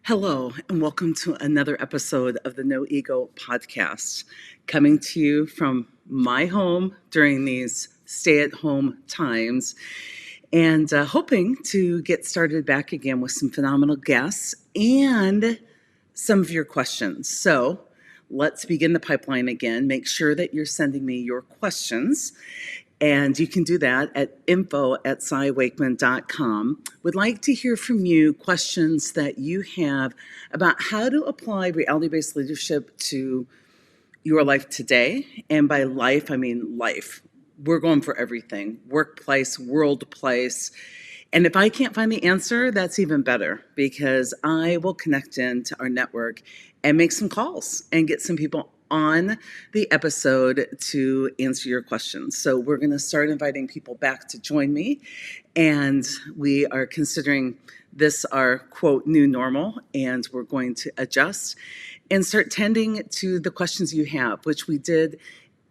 Hello, and welcome to another episode of the No Ego podcast, coming to you from my home during these stay-at-home times, and hoping to get started back again with some phenomenal guests and some of your questions. So let's begin the pipeline again. Make sure that you're sending me your questions. And you can do that at info@wakeman.com. Would like to hear from you questions that you have about how to apply reality-based leadership to your life today. And by life, I mean life. We're going for everything, workplace, world place. And if I can't find the answer, that's even better, because I will connect into our network and make some calls and get some people on the episode to answer your questions. So we're going to start inviting people back to join me. And we are considering this our, quote, new normal. And we're going to adjust and start tending to the questions you have, which we did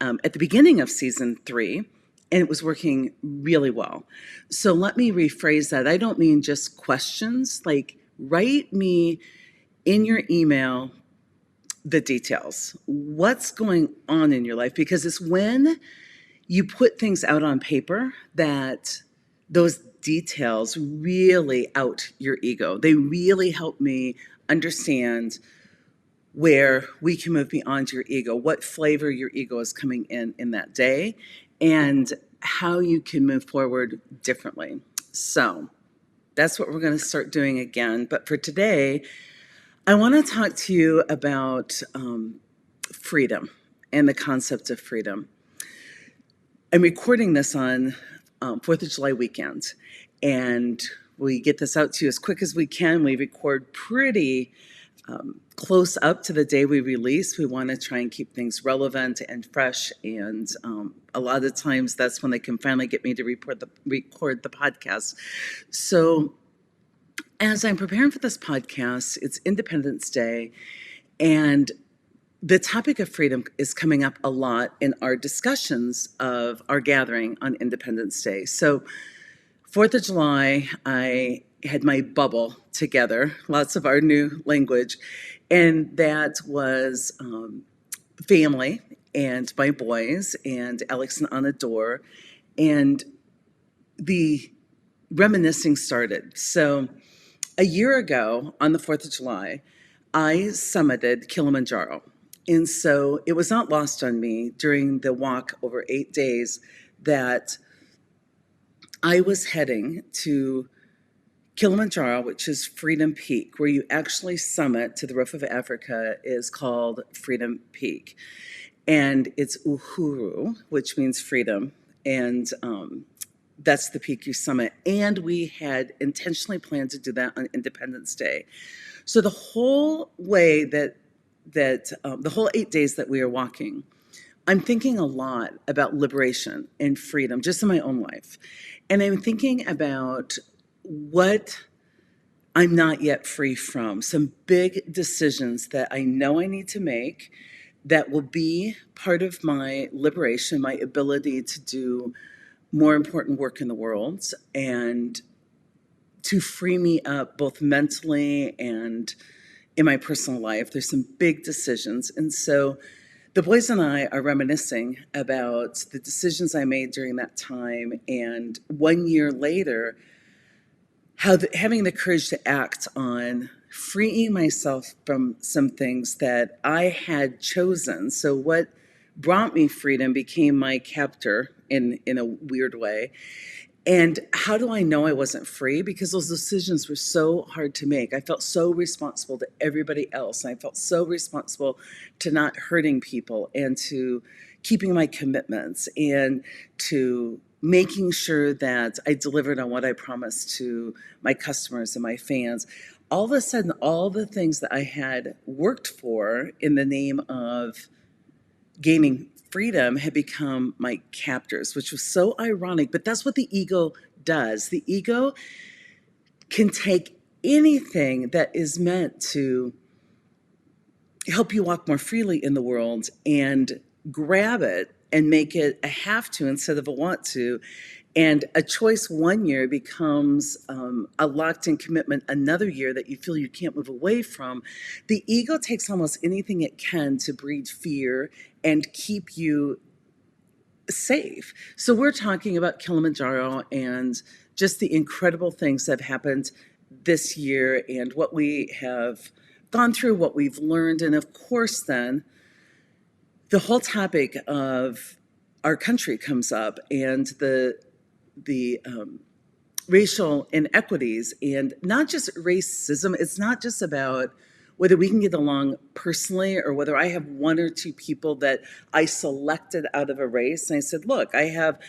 at the beginning of season 3. And it was working really well. So let me rephrase that. I don't mean just questions. Like, write me in your email the details. What's going on in your life? Because it's when you put things out on paper that those details really out your ego. They really help me understand where we can move beyond your ego, what flavor your ego is coming in that day, and how you can move forward differently. So that's what we're going to start doing again. But for today, I want to talk to you about freedom and the concept of freedom. I'm recording this on 4th of July weekend, and we get this out to you as quick as we can. We record pretty close up to the day we release. We want to try and keep things relevant and fresh, and a lot of times that's when they can finally get me to record the podcast. So as I'm preparing for this podcast, it's Independence Day, and the topic of freedom is coming up a lot in our discussions of our gathering on Independence Day. So 4th of July, I had my bubble together, lots of our new language, and that was family and my boys and Alex and Anna Dor, and the reminiscing started. So a year ago on the 4th of July, I summited Kilimanjaro. And so it was not lost on me during the walk over 8 days that I was heading to Kilimanjaro, which is Freedom Peak, where you actually summit to the roof of Africa, is called Freedom Peak. And it's Uhuru, which means freedom. And that's the peak you summit. And we had intentionally planned to do that on Independence Day. So the whole way the whole 8 days that we are walking, I'm thinking a lot about liberation and freedom just in my own life. And I'm thinking about what I'm not yet free from, some big decisions that I know I need to make that will be part of my liberation, my ability to do more important work in the world, and to free me up both mentally and in my personal life. There's some big decisions. And so the boys and I are reminiscing about the decisions I made during that time, and 1 year later, how having the courage to act on freeing myself from some things that I had chosen. So what brought me freedom became my captor in a weird way. And how do I know I wasn't free? Because those decisions were so hard to make. I felt so responsible to everybody else. And I felt so responsible to not hurting people and to keeping my commitments and to making sure that I delivered on what I promised to my customers and my fans. All of a sudden, all the things that I had worked for in the name of gaining freedom had become my captors, which was so ironic. But that's what the ego does. The ego can take anything that is meant to help you walk more freely in the world and grab it and make it a have to instead of a want to, And a choice one year becomes a locked-in commitment another year that you feel you can't move away from. The ego takes almost anything it can to breed fear and keep you safe. So we're talking about Kilimanjaro and just the incredible things that have happened this year and what we have gone through, what we've learned. And of course, then the whole topic of our country comes up and the racial inequities and not just racism. It's not just about whether we can get along personally or whether I have one or two people that I selected out of a race. And I said, look, I have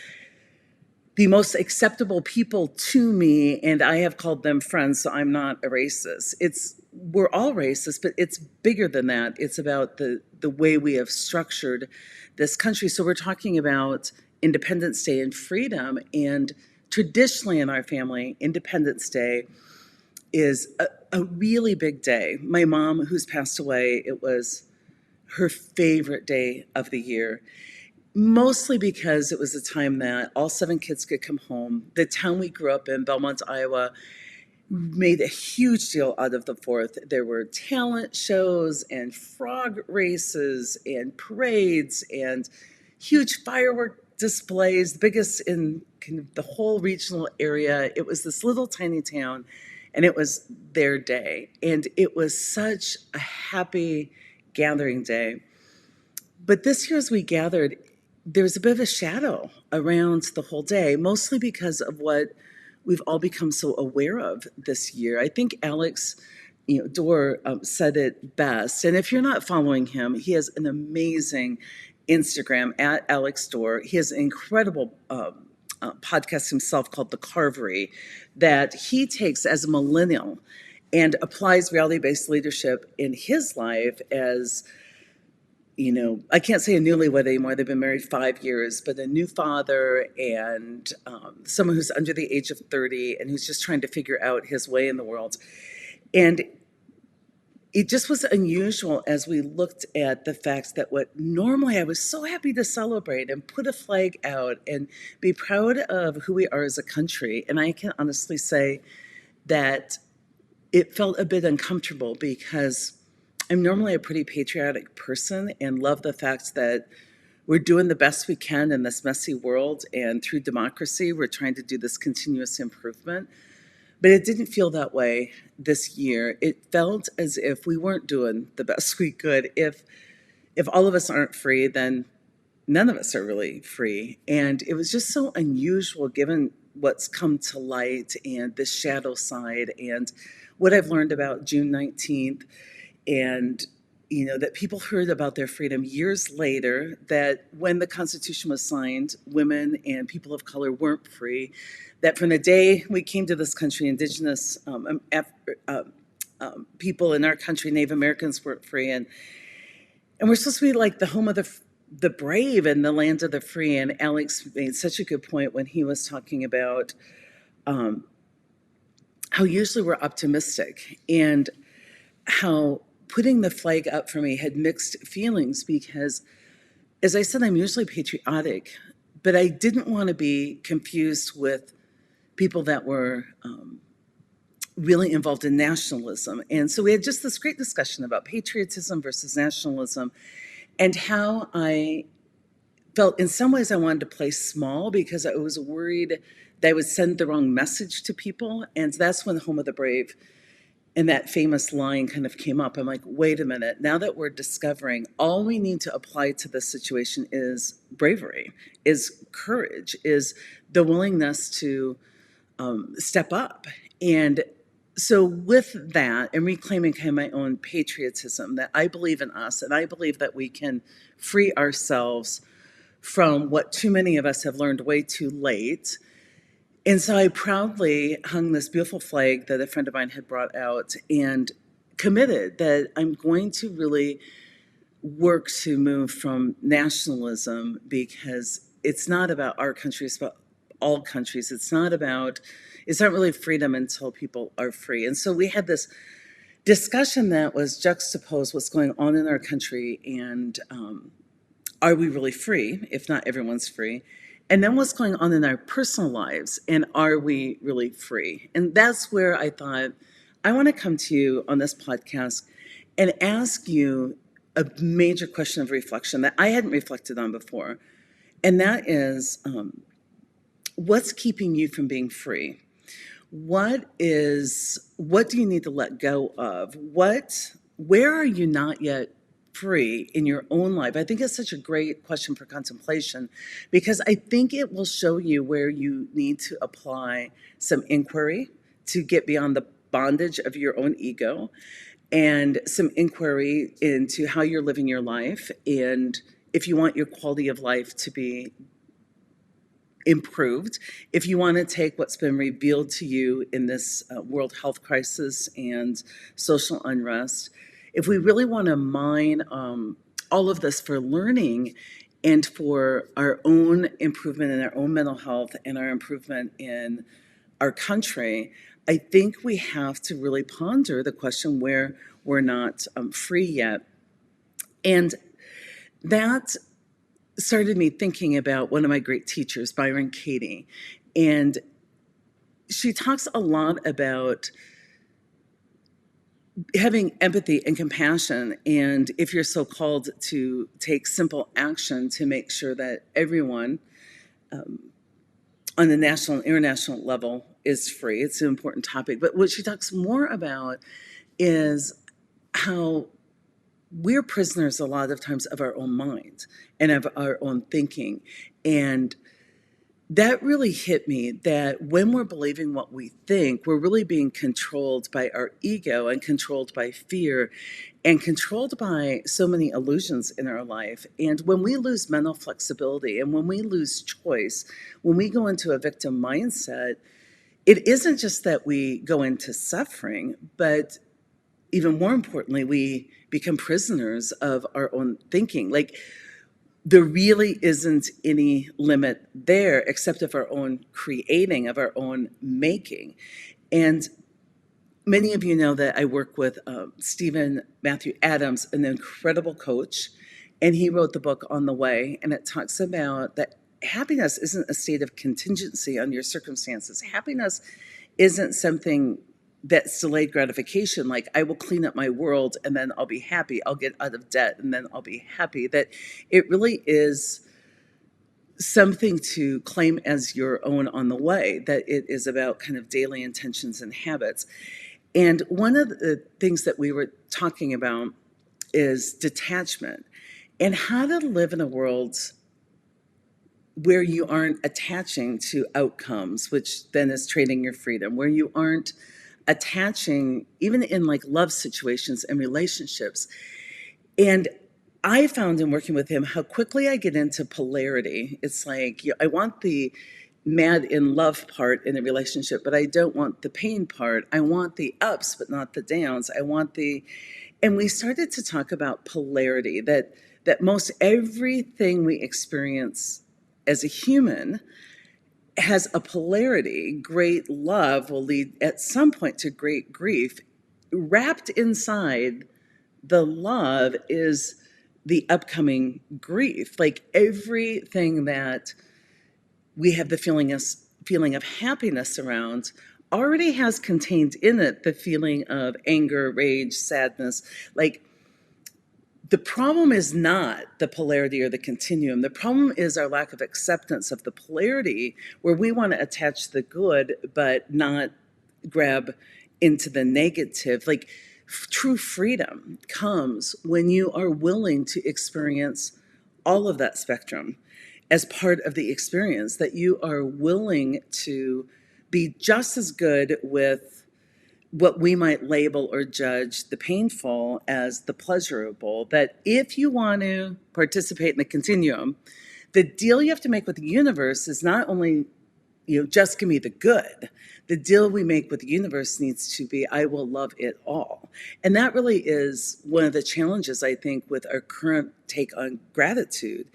the most acceptable people to me and I have called them friends, so I'm not a racist. We're all racist, but it's bigger than that. It's about the way we have structured this country. So we're talking about Independence Day and freedom. And traditionally in our family, Independence Day is a really big day. My mom, who's passed away, it was her favorite day of the year, mostly because it was a time that all 7 kids could come home. The town we grew up in, Belmont, Iowa, made a huge deal out of the 4th. There were talent shows and frog races and parades and huge firework displays, the biggest in kind of the whole regional area. It was this little tiny town, and it was their day. And it was such a happy gathering day. But this year, as we gathered, there was a bit of a shadow around the whole day, mostly because of what we've all become so aware of this year. I think Alex, Dorr said it best. And if you're not following him, he has an amazing Instagram at Alex Dorr. He has an incredible podcast himself called The Carvery that he takes as a millennial and applies reality-based leadership in his life as, I can't say a newlywed anymore. They've been married 5 years, but a new father and someone who's under the age of 30 and who's just trying to figure out his way in the world. And it just was unusual as we looked at the fact that what normally I was so happy to celebrate and put a flag out and be proud of who we are as a country. And I can honestly say that it felt a bit uncomfortable because I'm normally a pretty patriotic person and love the fact that we're doing the best we can in this messy world. And through democracy, we're trying to do this continuous improvement. But it didn't feel that way this year. It felt as if we weren't doing the best we could. If all of us aren't free, then none of us are really free. And it was just so unusual given what's come to light and the shadow side and what I've learned about June 19th. And that people heard about their freedom years later, that when the Constitution was signed, women and people of color weren't free, that from the day we came to this country, indigenous people in our country, Native Americans weren't free. And we're supposed to be like the home of the brave and the land of the free. And Alex made such a good point when he was talking about how usually we're optimistic and how putting the flag up for me had mixed feelings because, as I said, I'm usually patriotic, but I didn't want to be confused with people that were really involved in nationalism. And so we had just this great discussion about patriotism versus nationalism and how I felt in some ways I wanted to play small because I was worried that I would send the wrong message to people. And that's when Home of the Brave and that famous line kind of came up. I'm like, wait a minute, now that we're discovering all we need to apply to this situation is bravery, is courage, is the willingness to step up. And so with that and reclaiming kind of my own patriotism, that I believe in us and I believe that we can free ourselves from what too many of us have learned way too late. And so I proudly hung this beautiful flag that a friend of mine had brought out and committed that I'm going to really work to move from nationalism because it's not about our country, it's about all countries. It's not really freedom until people are free. And so we had this discussion that was juxtaposed what's going on in our country and are we really free if not everyone's free? And then what's going on in our personal lives, and are we really free? And that's where I thought I want to come to you on this podcast and ask you a major question of reflection that I hadn't reflected on before. And that is, what's keeping you from being free? What do you need to let go of? Where are you not yet free in your own life? I think it's such a great question for contemplation, because I think it will show you where you need to apply some inquiry to get beyond the bondage of your own ego, and some inquiry into how you're living your life, and if you want your quality of life to be improved, if you want to take what's been revealed to you in this world health crisis and social unrest, if we really want to mine all of this for learning and for our own improvement in our own mental health and our improvement in our country, I think we have to really ponder the question where we're not free yet. And that started me thinking about one of my great teachers, Byron Katie. And she talks a lot about having empathy and compassion, and if you're so called, to take simple action to make sure that everyone on the national and international level is free. It's an important topic. But what she talks more about is how we're prisoners a lot of times of our own mind and of our own thinking. And that really hit me, that when we're believing what we think, we're really being controlled by our ego and controlled by fear and controlled by so many illusions in our life. And when we lose mental flexibility and when we lose choice, when we go into a victim mindset, it isn't just that we go into suffering, but even more importantly, we become prisoners of our own thinking. Like, there really isn't any limit there except of our own creating, of our own making. And many of you know that I work with Stephen Matthew Adams, an incredible coach, and he wrote the book On the Way, and it talks about that happiness isn't a state of contingency on your circumstances. Happiness isn't something that's delayed gratification, like I will clean up my world and then I'll be happy. I'll get out of debt and then I'll be happy. That it really is something to claim as your own on the way, that it is about kind of daily intentions and habits. And one of the things that we were talking about is detachment and how to live in a world where you aren't attaching to outcomes, which then is trading your freedom, where you aren't attaching, even in like love situations and relationships. And I found in working with him how quickly I get into polarity. It's like, I want the mad in love part in a relationship, but I don't want the pain part. I want the ups, but not the downs. And we started to talk about polarity, that most everything we experience as a human has a polarity. Great love will lead at some point to great grief. Wrapped inside the love is the upcoming grief. Like, everything that we have the feeling of happiness around already has contained in it the feeling of anger, rage, sadness. Like, the problem is not the polarity or the continuum. The problem is our lack of acceptance of the polarity, where we want to attach the good but not grab into the negative. Like, true freedom comes when you are willing to experience all of that spectrum as part of the experience, that you are willing to be just as good with what we might label or judge the painful as the pleasurable. That if you want to participate in the continuum, the deal you have to make with the universe is not only, just give me the good. The deal we make with the universe needs to be, I will love it all. And that really is one of the challenges, I think, with our current take on gratitude,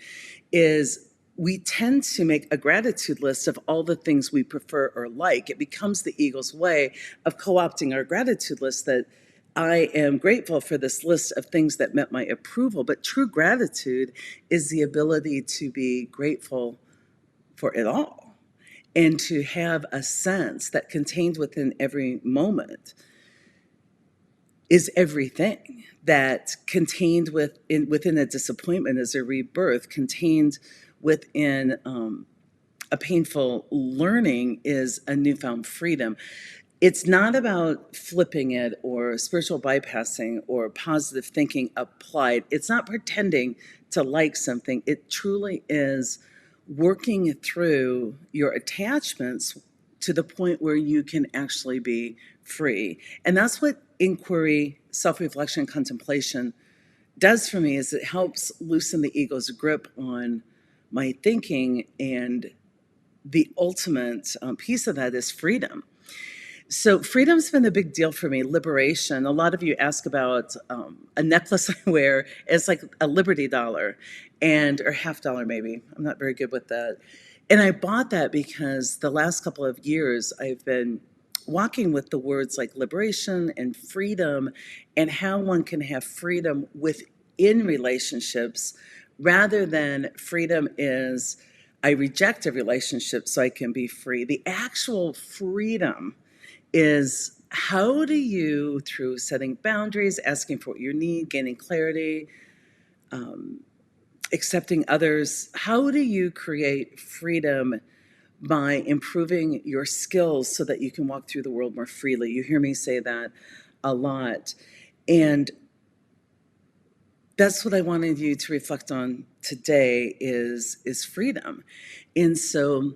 is we tend to make a gratitude list of all the things we prefer or like. It becomes the ego's way of co-opting our gratitude list, that I am grateful for this list of things that met my approval. But true gratitude is the ability to be grateful for it all, and to have a sense that contained within every moment is everything, that contained within a disappointment is a rebirth, contained within a painful learning is a newfound freedom. It's not about flipping it or spiritual bypassing or positive thinking applied. It's not pretending to like something. It truly is working through your attachments to the point where you can actually be free. And that's what inquiry, self-reflection, contemplation does for me, is it helps loosen the ego's grip on my thinking. And the ultimate piece of that is freedom. So freedom's been a big deal for me. Liberation. A lot of you ask about a necklace I wear. It's like a Liberty dollar, or $50 maybe. I'm not very good with that. And I bought that because the last couple of years I've been walking with the words like liberation and freedom, and how one can have freedom within relationships rather than freedom is I reject a relationship so I can be free. The actual freedom is, how do you, through setting boundaries, asking for what you need, gaining clarity, accepting others, how do you create freedom by improving your skills so that you can walk through the world more freely? You hear me say that a lot. And that's what I wanted you to reflect on today is freedom. And so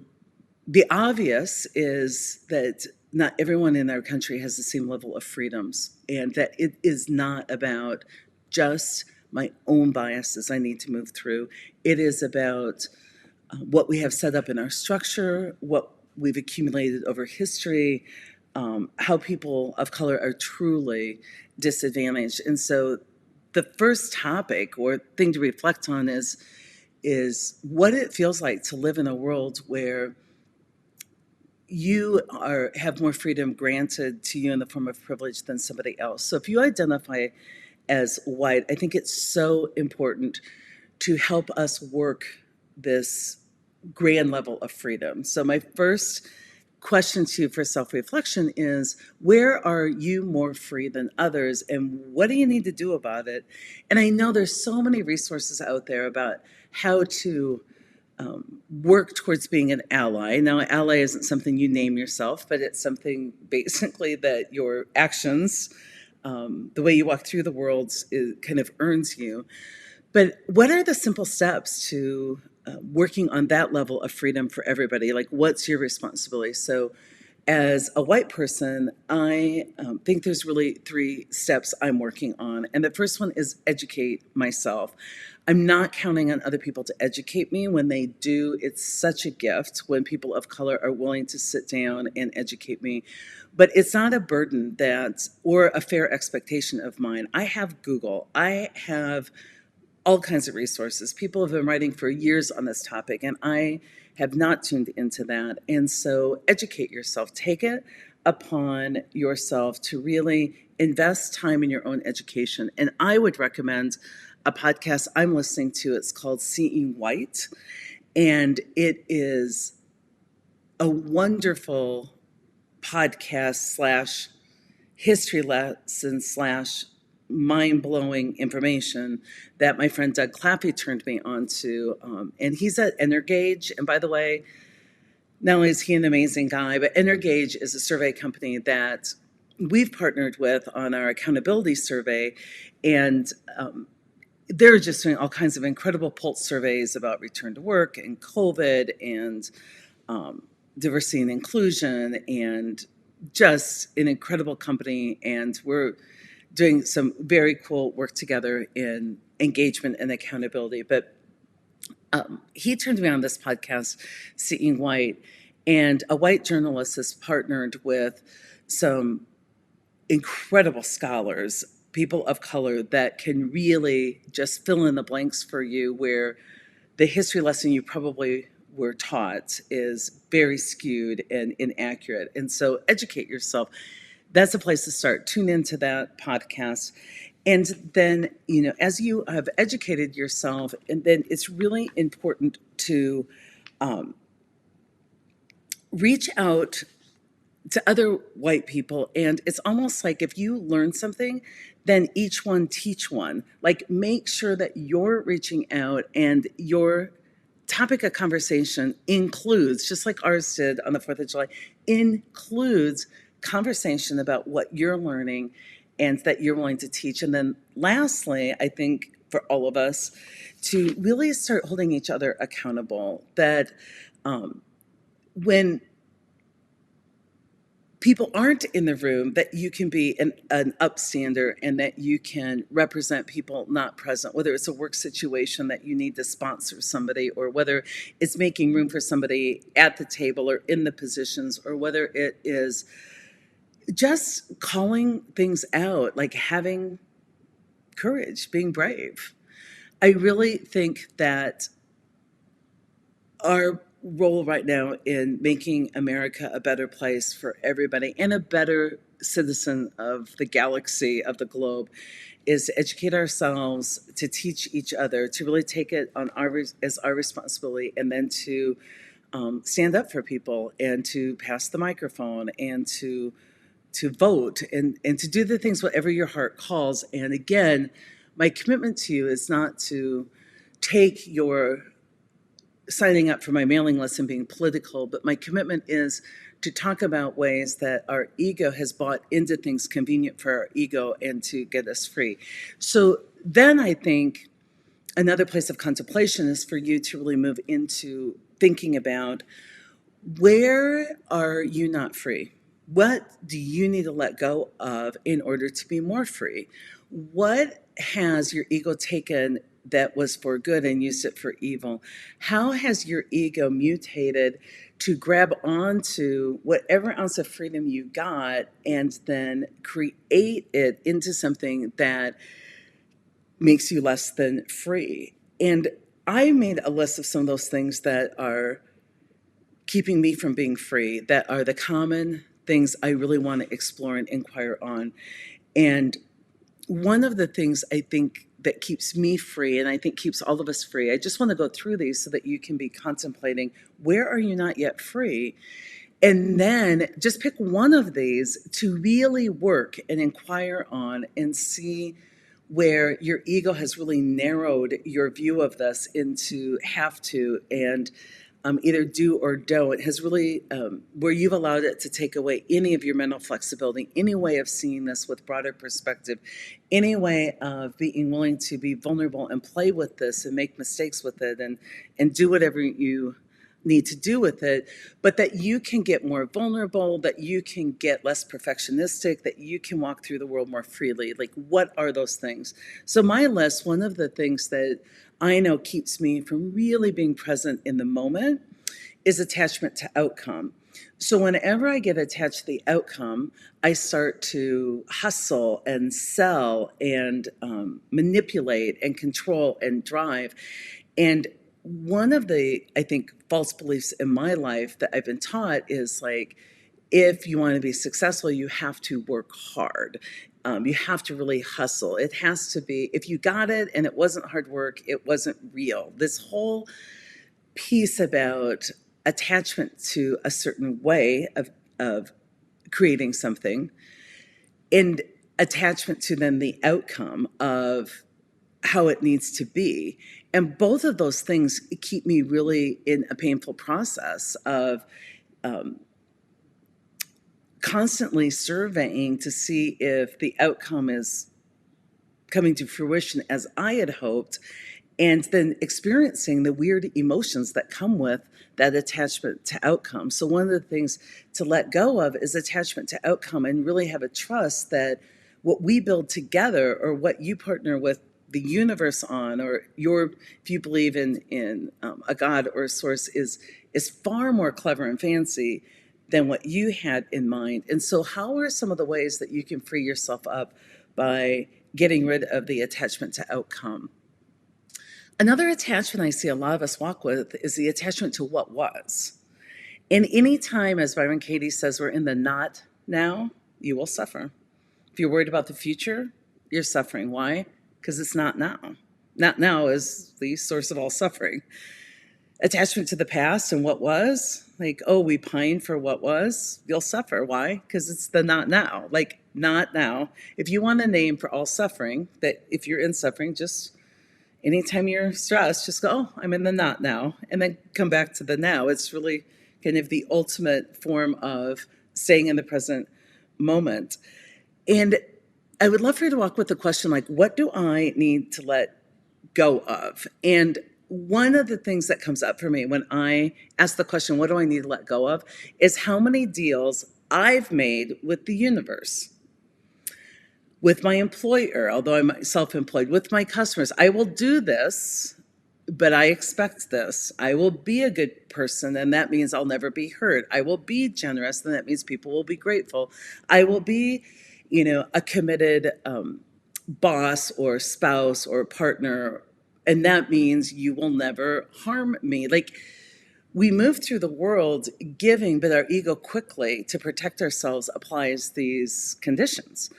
the obvious is that not everyone in our country has the same level of freedoms, and that it is not about just my own biases I need to move through. It is about what we have set up in our structure, what we've accumulated over history, how people of color are truly disadvantaged. And so the first topic or thing to reflect on is what it feels like to live in a world where you have more freedom granted to you in the form of privilege than somebody else. So if you identify as white, I think it's so important to help us work this grand level of freedom. So my first question to you for self-reflection is, where are you more free than others, and what do you need to do about it? And I know there's so many resources out there about how to work towards being an ally. Now, ally isn't something you name yourself, but it's something basically that your actions, the way you walk through the world, kind of earns you. But what are the simple steps to working on that level of freedom for everybody? Like, what's your responsibility? So as a white person, I think there's really 3 steps I'm working on. And the first one is educate myself. I'm not counting on other people to educate me. When they do, it's such a gift when people of color are willing to sit down and educate me. But it's not a burden or a fair expectation of mine. I have Google. I have all kinds of resources. People have been writing for years on this topic, and I have not tuned into that. And so educate yourself. Take it upon yourself to really invest time in your own education. And I would recommend a podcast I'm listening to. It's called Seeing White, and it is a wonderful podcast slash history lesson slash mind-blowing information that my friend Doug Claffey turned me on to. And he's at Energage. And by the way, not only is he an amazing guy, but Energage is a survey company that we've partnered with on our accountability survey. And they're just doing all kinds of incredible pulse surveys about return to work and COVID and diversity and inclusion, and just an incredible company. And we're doing some very cool work together in engagement and accountability. But he turned me on this podcast, Seeing White, and a white journalist has partnered with some incredible scholars, people of color, that can really just fill in the blanks for you where the history lesson you probably were taught is very skewed and inaccurate. And so educate yourself. That's a place to start. Tune into that podcast. And then, as you have educated yourself, and then it's really important to reach out to other white people, and it's almost like if you learn something, then each one teach one. Like, make sure that you're reaching out and your topic of conversation includes, just like ours did on the 4th of July, includes conversation about what you're learning and that you're willing to teach. And then lastly, I think for all of us to really start holding each other accountable, that when people aren't in the room, that you can be an upstander and that you can represent people not present, whether it's a work situation that you need to sponsor somebody, or whether it's making room for somebody at the table or in the positions, or whether it is just calling things out, like having courage, being brave. I really think that our role right now in making America a better place for everybody and a better citizen of the galaxy, of the globe, is to educate ourselves, to teach each other, to really take it on as our responsibility, and then to stand up for people and to pass the microphone and to vote and to do the things whatever your heart calls. And again, my commitment to you is not to take your signing up for my mailing list and being political, but my commitment is to talk about ways that our ego has bought into things convenient for our ego and to get us free. So then I think another place of contemplation is for you to really move into thinking about, where are you not free? What do you need to let go of in order to be more free? What has your ego taken that was for good and used it for evil? How has your ego mutated to grab onto whatever ounce of freedom you got and then create it into something that makes you less than free? And I made a list of some of those things that are keeping me from being free, that are the common things I really want to explore and inquire on. And one of the things I think that keeps me free, and I think keeps all of us free, I just want to go through these so that you can be contemplating, where are you not yet free? And then just pick one of these to really work and inquire on and see where your ego has really narrowed your view of this into have to and either do or don't, has really, where you've allowed it to take away any of your mental flexibility, any way of seeing this with broader perspective, any way of being willing to be vulnerable and play with this and make mistakes with it and do whatever you need to do with it, but that you can get more vulnerable, that you can get less perfectionistic, that you can walk through the world more freely. Like, what are those things? So my list, one of the things that I know keeps me from really being present in the moment is attachment to outcome. So whenever I get attached to the outcome, I start to hustle and sell and manipulate and control and drive. And one of the, I think, false beliefs in my life that I've been taught is like, if you want to be successful, you have to work hard. You have to really hustle. It has to be, if you got it and it wasn't hard work, it wasn't real. This whole piece about attachment to a certain way of creating something and attachment to then the outcome of how it needs to be. And both of those things keep me really in a painful process of constantly surveying to see if the outcome is coming to fruition as I had hoped, and then experiencing the weird emotions that come with that attachment to outcome. So one of the things to let go of is attachment to outcome and really have a trust that what we build together, or what you partner with the universe on, or if you believe in a God or a source, is far more clever and fancy than what you had in mind. And so how are some of the ways that you can free yourself up by getting rid of the attachment to outcome? Another attachment I see a lot of us walk with is the attachment to what was. And any time, as Byron Katie says, we're in the not now, you will suffer. If you're worried about the future, you're suffering. Why? Because it's not now. Not now is the source of all suffering. attachment to the past and what was. Like, oh, we pine for what was. You'll suffer. Why? Because it's the not now. Like, not now. If you want a name for all suffering, that if you're in suffering, just anytime you're stressed, just go, oh, I'm in the not now, and then come back to the now. It's really kind of the ultimate form of staying in the present moment. And I would love for you to walk with the question, like, what do I need to let go of? And one of the things that comes up for me when I ask the question, what do I need to let go of, is how many deals I've made with the universe, with my employer, although I'm self-employed, with my customers. I will do this, but I expect this. I will be a good person, and that means I'll never be hurt. I will be generous, and that means people will be grateful. I will be, a committed boss or spouse or partner, and that means you will never harm me. Like, we move through the world giving, but our ego quickly, to protect ourselves, applies these conditions.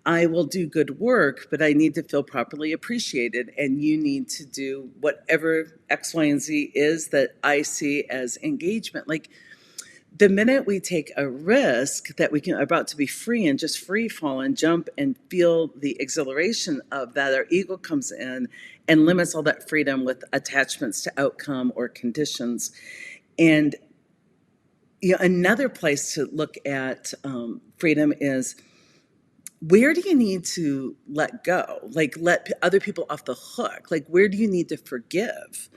I will do good work, but I need to feel properly appreciated, and you need to do whatever X, Y, and Z is that I see as engagement. Like, the minute we take a risk that we are about to be free and just free fall and jump and feel the exhilaration of that, our ego comes in and limits all that freedom with attachments to outcome or conditions. And another place to look at freedom is, where do you need to let go? Like, let other people off the hook. Like, where do you need to forgive?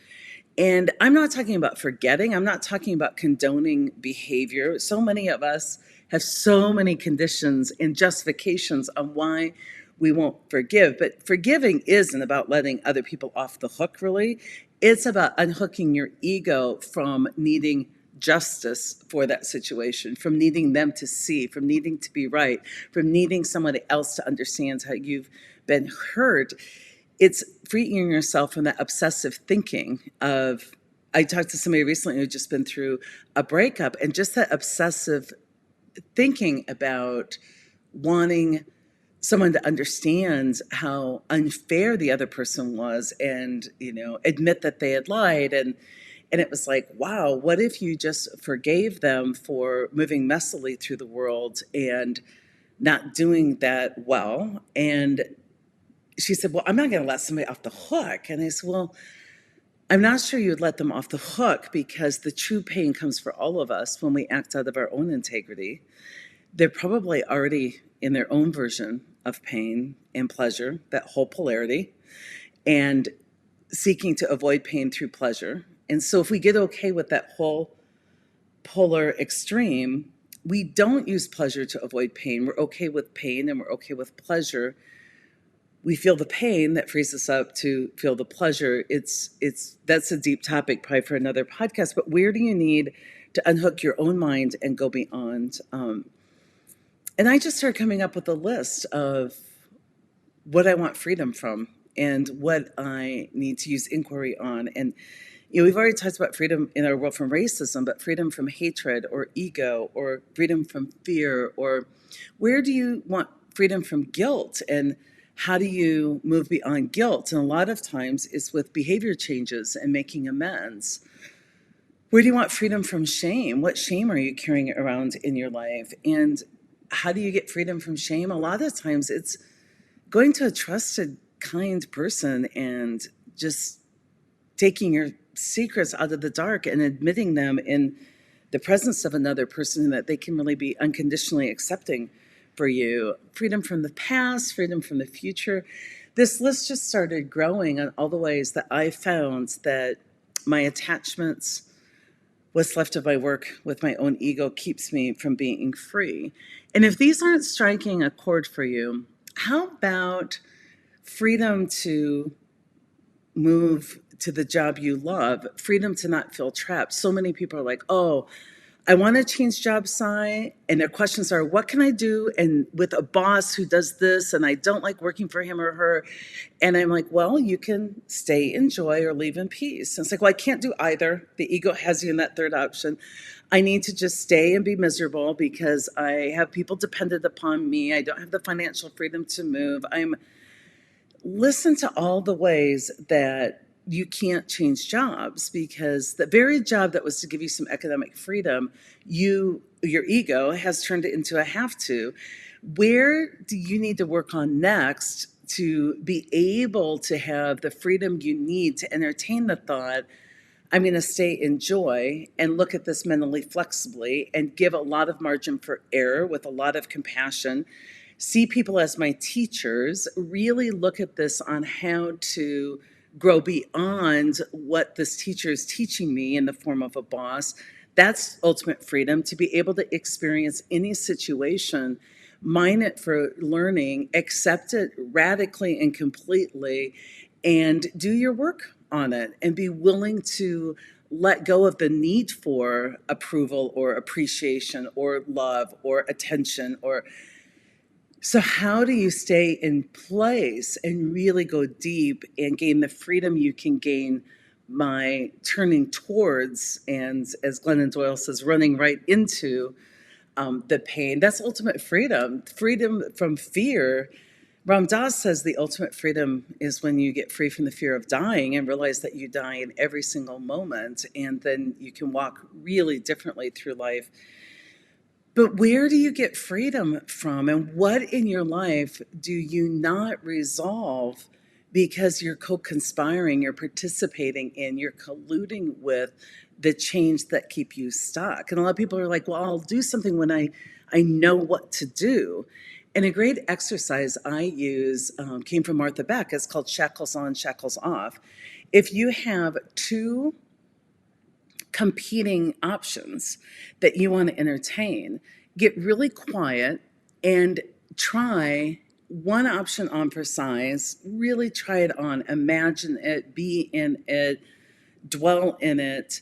And I'm not talking about forgetting. I'm not talking about condoning behavior. So many of us have so many conditions and justifications on why we won't forgive. But forgiving isn't about letting other people off the hook, really. It's about unhooking your ego from needing justice for that situation, from needing them to see, from needing to be right, from needing somebody else to understand how you've been hurt. It's freeing yourself from that obsessive thinking of, I talked to somebody recently who'd just been through a breakup, and just that obsessive thinking about wanting someone to understand how unfair the other person was, and admit that they had lied. And it was like, wow, what if you just forgave them for moving messily through the world and not doing that well? And she said, well, I'm not going to let somebody off the hook. And I said, well, I'm not sure you would let them off the hook, because the true pain comes for all of us when we act out of our own integrity. They're probably already in their own version of pain and pleasure, that whole polarity, and seeking to avoid pain through pleasure. And so if we get okay with that whole polar extreme, we don't use pleasure to avoid pain. We're okay with pain and we're okay with pleasure. We feel the pain that frees us up to feel the pleasure. That's a deep topic, probably for another podcast. But where do you need to unhook your own mind and go beyond? And I just started coming up with a list of what I want freedom from and what I need to use inquiry on. And we've already talked about freedom in our world from racism, but freedom from hatred or ego, or freedom from fear, or where do you want freedom from guilt, and how do you move beyond guilt? And a lot of times it's with behavior changes and making amends. Where do you want freedom from shame? What shame are you carrying around in your life? And how do you get freedom from shame? A lot of times it's going to a trusted, kind person and just taking your secrets out of the dark and admitting them in the presence of another person, that they can really be unconditionally accepting for you. Freedom from the past, freedom from the future. This list just started growing on all the ways that I found that my attachments, what's left of my work with my own ego, keeps me from being free. And if these aren't striking a chord for you, how about freedom to move to the job you love, freedom to not feel trapped? So many people are like, oh, I want to change job site, and their questions are, what can I do and with a boss who does this, and I don't like working for him or her? And I'm like, well, you can stay in joy or leave in peace. And it's like, well, I can't do either. The ego has you in that third option. I need to just stay and be miserable because I have people dependent upon me. I don't have the financial freedom to move. Listen to all the ways that you can't change jobs, because the very job that was to give you some economic freedom, your ego has turned it into a have to. Where do you need to work on next to be able to have the freedom you need to entertain the thought, I'm going to stay in joy and look at this mentally flexibly and give a lot of margin for error with a lot of compassion, see people as my teachers, really look at this on how to grow beyond what this teacher is teaching me in the form of a boss. That's ultimate freedom, to be able to experience any situation, mine it for learning, accept it radically and completely, and do your work on it, and be willing to let go of the need for approval or appreciation or love or attention. Or so how do you stay in place and really go deep and gain the freedom you can gain by turning towards, and as Glennon Doyle says, running right into the pain? That's ultimate freedom. Freedom from fear. Ram Dass says the ultimate freedom is when you get free from the fear of dying and realize that you die in every single moment, and then you can walk really differently through life. But where do you get freedom from? And what in your life do you not resolve because you're co-conspiring, you're participating in, you're colluding with the change that keep you stuck? And a lot of people are like, well, I'll do something when I know what to do. And a great exercise I use came from Martha Beck. It's called shackles on, shackles off. If you have two competing options that you want to entertain, get really quiet and try one option on for size. Really try it on, imagine it, be in it, dwell in it,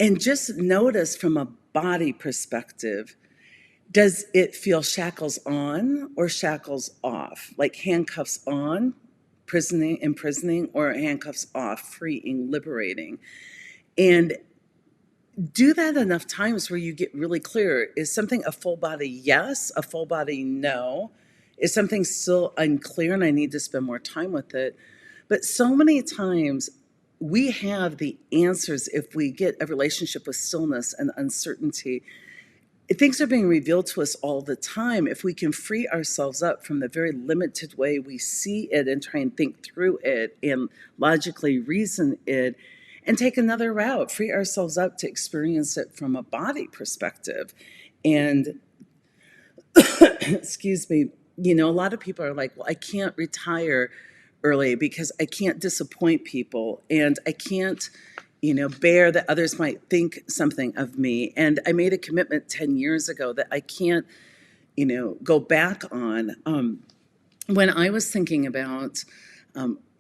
and just notice from a body perspective, does it feel shackles on or shackles off? Like handcuffs on, imprisoning, or handcuffs off, freeing, liberating. And do that enough times where you get really clear. Is something a full body yes, a full body no? Is something still unclear and I need to spend more time with it? But so many times we have the answers if we get a relationship with stillness and uncertainty. Things are being revealed to us all the time. If we can free ourselves up from the very limited way we see it and try and think through it and logically reason it, and take another route, free ourselves up to experience it from a body perspective. And excuse me, a lot of people are like, well, I can't retire early because I can't disappoint people, and I can't bear that others might think something of me. And I made a commitment 10 years ago that I can't go back on. When I was thinking about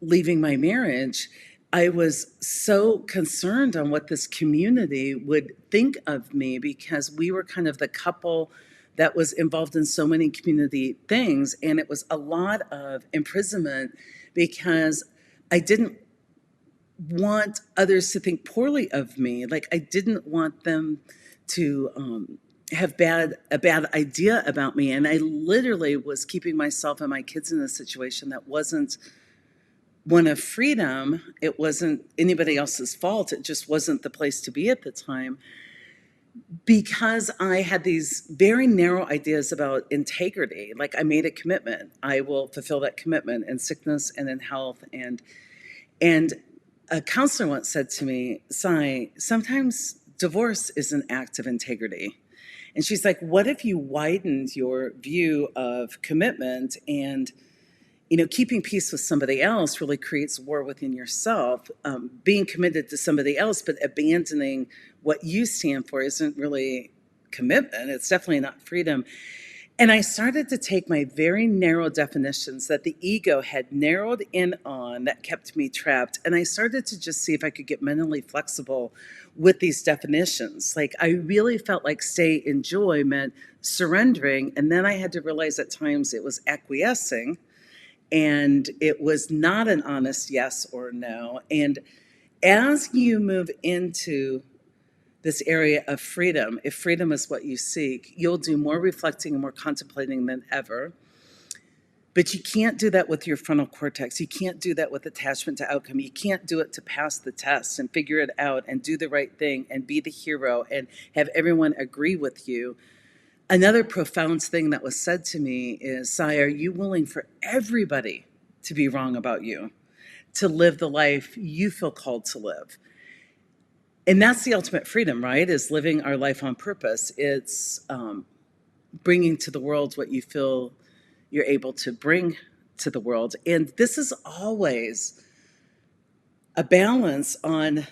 leaving my marriage, I was so concerned on what this community would think of me, because we were kind of the couple that was involved in so many community things. And it was a lot of imprisonment because I didn't want others to think poorly of me. Like, I didn't want them to have a bad idea about me. And I literally was keeping myself and my kids in a situation that wasn't one of freedom. It wasn't anybody else's fault. It just wasn't the place to be at the time, because I had these very narrow ideas about integrity. Like, I made a commitment. I will fulfill that commitment in sickness and in health. And a counselor once said to me, Sai, sometimes divorce is an act of integrity. And she's like, what if you widened your view of commitment, and keeping peace with somebody else really creates war within yourself. Being committed to somebody else but abandoning what you stand for isn't really commitment. It's definitely not freedom. And I started to take my very narrow definitions that the ego had narrowed in on that kept me trapped, and I started to just see if I could get mentally flexible with these definitions. Like, I really felt like stay in joy meant surrendering, and then I had to realize at times it was acquiescing, and it was not an honest yes or no. And as you move into this area of freedom, if freedom is what you seek, you'll do more reflecting and more contemplating than ever. But you can't do that with your frontal cortex. You can't do that with attachment to outcome. You can't do it to pass the test and figure it out and do the right thing and be the hero and have everyone agree with you. Another profound thing that was said to me is, Sai, are you willing for everybody to be wrong about you, to live the life you feel called to live? And that's the ultimate freedom, right? Is living our life on purpose. It's bringing to the world what you feel you're able to bring to the world. And this is always a balance on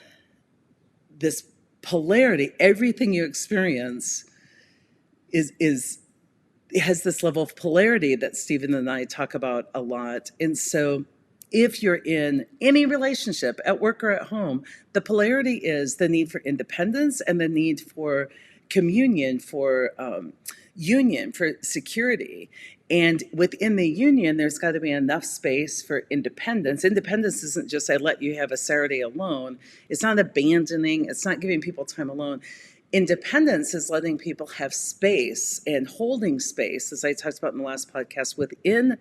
this polarity. Everything you experience it has this level of polarity that Stephen and I talk about a lot. And so if you're in any relationship at work or at home, the polarity is the need for independence and the need for communion, for union, for security. And within the union, there's got to be enough space for independence. Independence isn't just I let you have a Saturday alone. It's not abandoning. It's not giving people time alone. Independence is letting people have space and holding space, as I talked about in the last podcast, within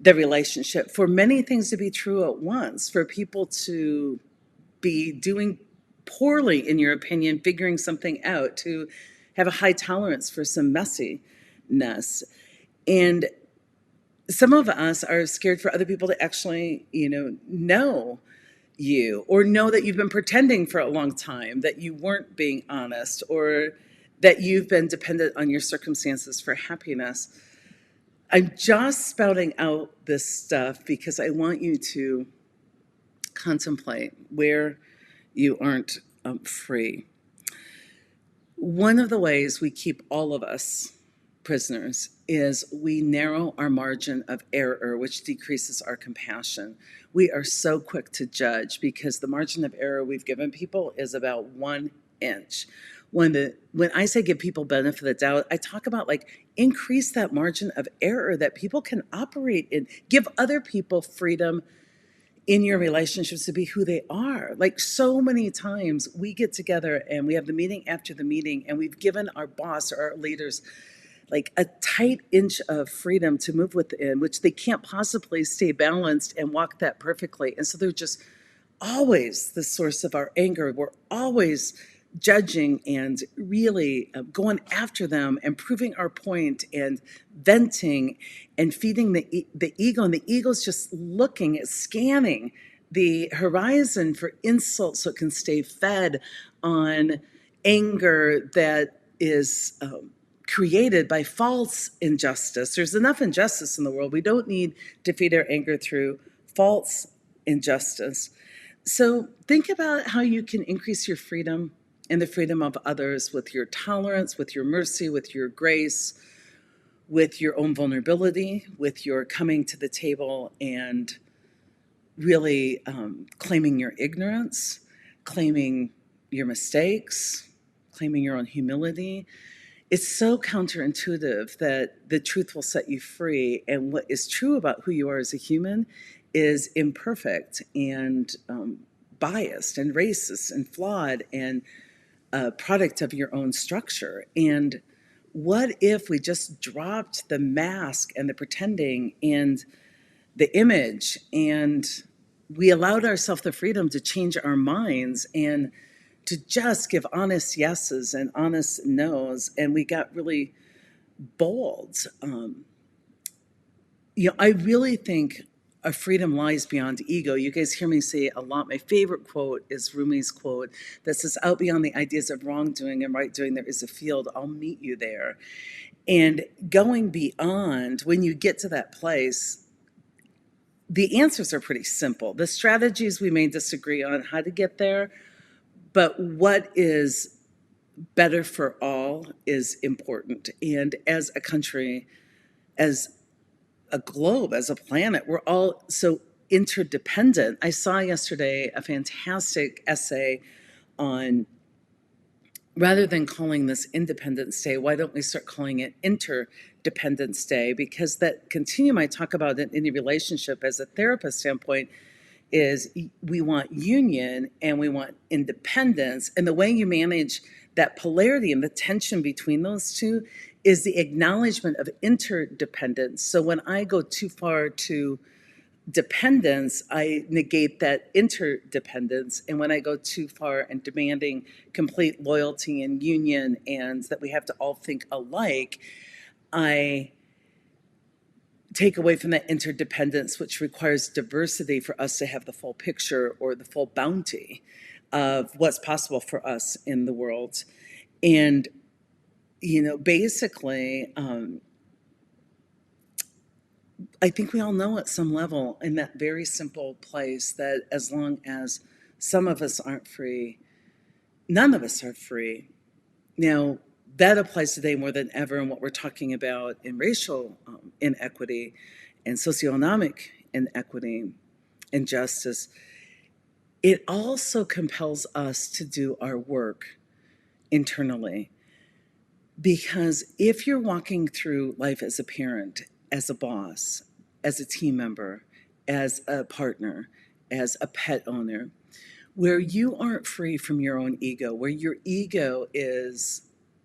the relationship for many things to be true at once, for people to be doing poorly, in your opinion, figuring something out, to have a high tolerance for some messiness. And some of us are scared for other people to actually, know you or know that you've been pretending for a long time, that you weren't being honest, or that you've been dependent on your circumstances for happiness. I'm just spouting out this stuff because I want you to contemplate where you aren't free. One of the ways we keep all of us prisoners is we narrow our margin of error, which decreases our compassion. We are so quick to judge because the margin of error we've given people is about 1 inch. When I say give people benefit of the doubt, I talk about increase that margin of error that people can operate in. Give other people freedom in your relationships to be who they are. So many times we get together and we have the meeting after the meeting and we've given our boss or our leaders a tight inch of freedom to move within, which they can't possibly stay balanced and walk that perfectly. And so they're just always the source of our anger. We're always judging and really going after them and proving our point and venting and feeding the ego. And the ego's just looking at scanning the horizon for insults so it can stay fed on anger that is created by false injustice. There's enough injustice in the world. We don't need to feed our anger through false injustice. So think about how you can increase your freedom and the freedom of others with your tolerance, with your mercy, with your grace, with your own vulnerability, with your coming to the table and really claiming your ignorance, claiming your mistakes, claiming your own humility. It's so counterintuitive that the truth will set you free. And what is true about who you are as a human is imperfect and biased and racist and flawed and a product of your own structure. And what if we just dropped the mask and the pretending and the image and we allowed ourselves the freedom to change our minds and to just give honest yeses and honest nos, and we got really bold. I really think our freedom lies beyond ego. You guys hear me say a lot. My favorite quote is Rumi's quote that says, out beyond the ideas of wrongdoing and right doing, there is a field. I'll meet you there. And going beyond, when you get to that place, the answers are pretty simple. The strategies we may disagree on how to get there, but what is better for all is important. And as a country, as a globe, as a planet, we're all so interdependent. I saw yesterday a fantastic essay on, rather than calling this Independence Day, why don't we start calling it Interdependence Day? Because that continuum I talk about in any relationship as a therapist standpoint is we want union and we want independence. And the way you manage that polarity and the tension between those two is the acknowledgement of interdependence. So when I go too far to dependence, I negate that interdependence. And when I go too far and demanding complete loyalty and union and that we have to all think alike, I take away from that interdependence, which requires diversity for us to have the full picture or the full bounty of what's possible for us in the world. And, basically, I think we all know at some level in that very simple place that as long as some of us aren't free, none of us are free. Now, that applies today more than ever in what we're talking about in racial inequity and socioeconomic inequity and justice. It also compels us to do our work internally. Because if you're walking through life as a parent, as a boss, as a team member, as a partner, as a pet owner, where you aren't free from your own ego, where your ego is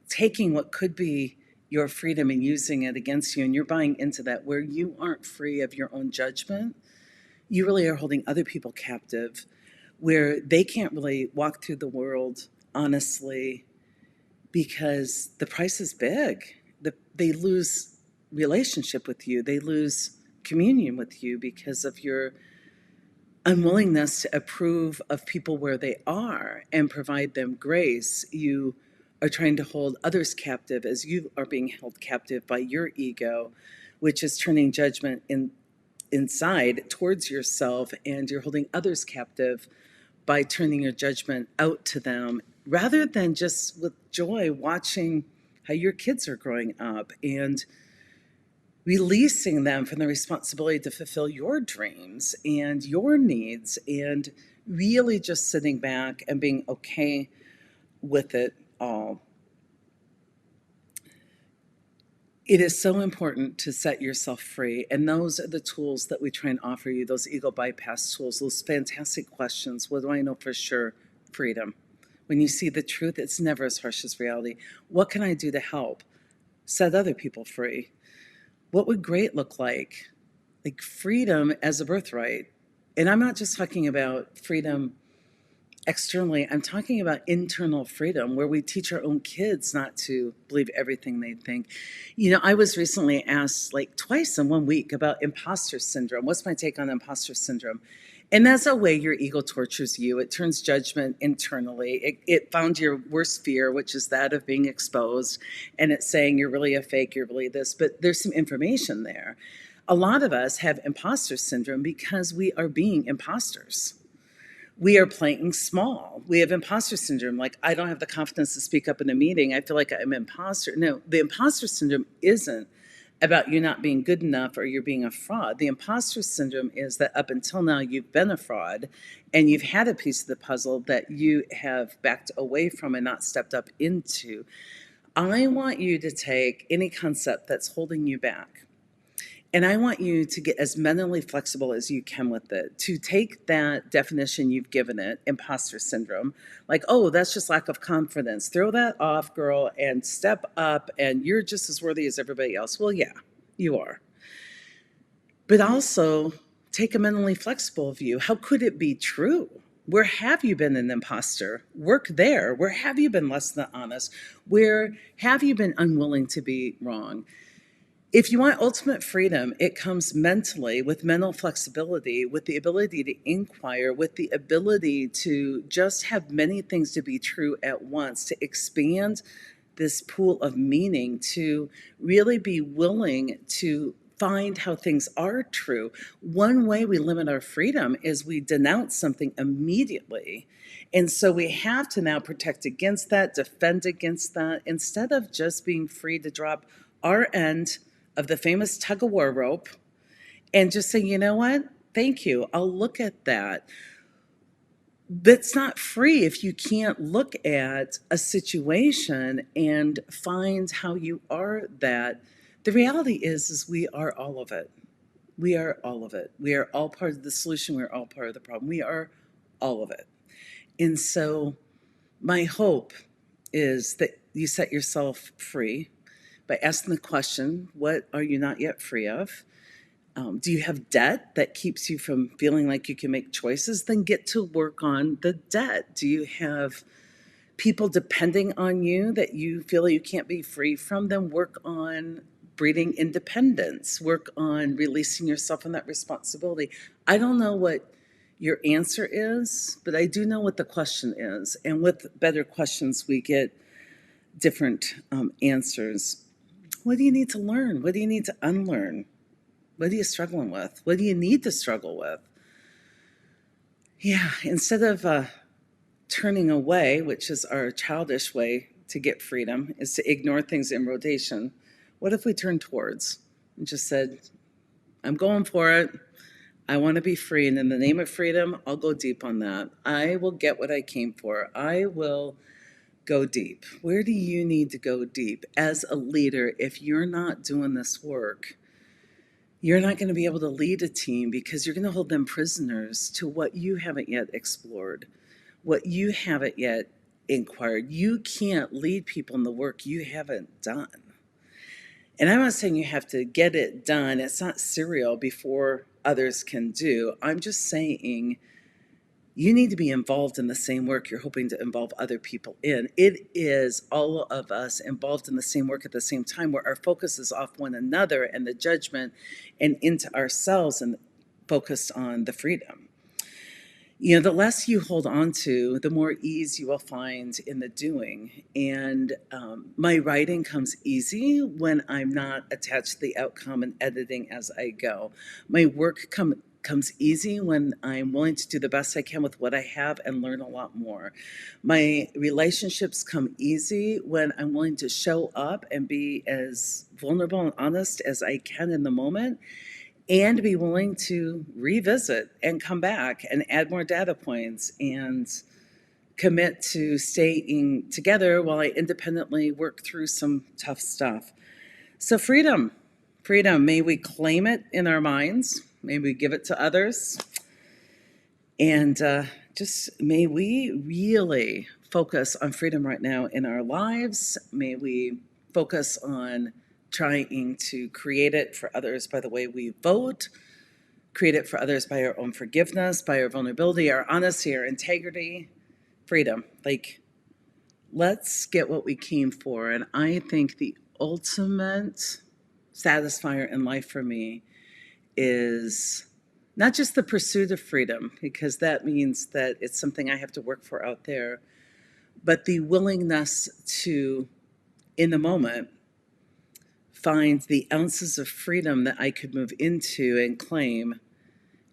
taking what could be your freedom and using it against you, and you're buying into that, where you aren't free of your own judgment, you really are holding other people captive, where they can't really walk through the world honestly because the price is big. They lose relationship with you. They lose communion with you because of your unwillingness to approve of people where they are and provide them grace. You are trying to hold others captive as you are being held captive by your ego, which is turning judgment inside towards yourself, and you're holding others captive by turning your judgment out to them rather than just with joy watching how your kids are growing up and releasing them from the responsibility to fulfill your dreams and your needs, and really just sitting back and being okay with it all. It is so important to set yourself free. And those are the tools that we try and offer you, those ego bypass tools, those fantastic questions. What do I know for sure? Freedom. When you see the truth, it's never as harsh as reality. What can I do to help? Set other people free. What would great look like? Like freedom as a birthright. And I'm not just talking about freedom externally, I'm talking about internal freedom, where we teach our own kids not to believe everything they think. I was recently asked like twice in 1 week about imposter syndrome. What's my take on imposter syndrome? And that's a way your ego tortures you. It turns judgment internally. It found your worst fear, which is that of being exposed. And it's saying you're really a fake, you're really this. But there's some information there. A lot of us have imposter syndrome because we are being imposters. We are playing small. We have imposter syndrome. Like, I don't have the confidence to speak up in a meeting. I feel like I'm an imposter. No, the imposter syndrome isn't about you not being good enough or you're being a fraud. The imposter syndrome is that up until now you've been a fraud and you've had a piece of the puzzle that you have backed away from and not stepped up into. I want you to take any concept that's holding you back, and I want you to get as mentally flexible as you can with it, to take that definition you've given it, imposter syndrome, like, oh, that's just lack of confidence. Throw that off, girl, and step up, and you're just as worthy as everybody else. Well, yeah, you are. But also take a mentally flexible view. How could it be true? Where have you been an imposter? Work there. Where have you been less than honest? Where have you been unwilling to be wrong? If you want ultimate freedom, it comes mentally, with mental flexibility, with the ability to inquire, with the ability to just have many things to be true at once, to expand this pool of meaning, to really be willing to find how things are true. One way we limit our freedom is we denounce something immediately. And so we have to now protect against that, defend against that, instead of just being free to drop our end of the famous tug of war rope and just say, you know what? Thank you. I'll look at that. That's not free if you can't look at a situation and find how you are that. The reality is we are all of it. We are all of it. We are all part of the solution. We're all part of the problem. We are all of it. And so my hope is that you set yourself free by asking the question, what are you not yet free of? Do you have debt that keeps you from feeling like you can make choices? Then get to work on the debt. Do you have people depending on you that you feel you can't be free from? Then work on breeding independence. Work on releasing yourself from that responsibility. I don't know what your answer is, but I do know what the question is. And with better questions, we get different answers. What do you need to learn? What do you need to unlearn? What are you struggling with? What do you need to struggle with? Yeah, instead of turning away, which is our childish way to get freedom, is to ignore things in rotation. What if we turned towards and just said, I'm going for it. I want to be free. And in the name of freedom, I'll go deep on that. I will get what I came for. I will go deep. Where do you need to go deep? As a leader, if you're not doing this work, you're not going to be able to lead a team because you're going to hold them prisoners to what you haven't yet explored, what you haven't yet inquired. You can't lead people in the work you haven't done. And I'm not saying you have to get it done. It's not serial before others can do. I'm just saying you need to be involved in the same work you're hoping to involve other people in. It is all of us involved in the same work at the same time, where our focus is off one another and the judgment and into ourselves and focused on the freedom. You know, the less you hold on to, the more ease you will find in the doing. And my writing comes easy when I'm not attached to the outcome and editing as I go. My work comes easy when I'm willing to do the best I can with what I have and learn a lot more. My relationships come easy when I'm willing to show up and be as vulnerable and honest as I can in the moment, and be willing to revisit and come back and add more data points and commit to staying together while I independently work through some tough stuff. So freedom, may we claim it in our minds, may we give it to others, and just may we really focus on freedom right now in our lives. May we focus on trying to create it for others by the way we vote, create it for others by our own forgiveness, by our vulnerability, our honesty, our integrity. Freedom. Like, let's get what we came for. And I think the ultimate satisfier in life for me is not just the pursuit of freedom, because that means that it's something I have to work for out there, but the willingness to, in the moment, find the ounces of freedom that I could move into and claim.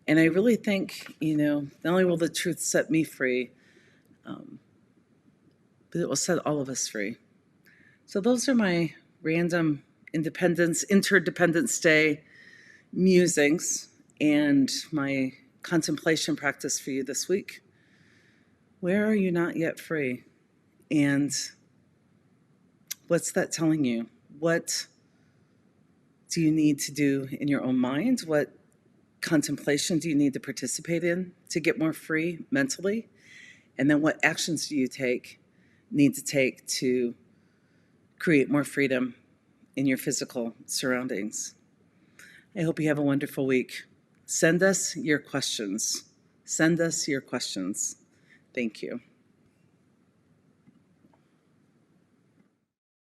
And I really think, not only will the truth set me free, but it will set all of us free. So those are my random Interdependence Day musings and my contemplation practice for you this week. Where are you not yet free? And what's that telling you? What do you need to do in your own mind? What contemplation do you need to participate in to get more free mentally? And then what actions do you need to take to create more freedom in your physical surroundings? I hope you have a wonderful week. Send us your questions. Thank you.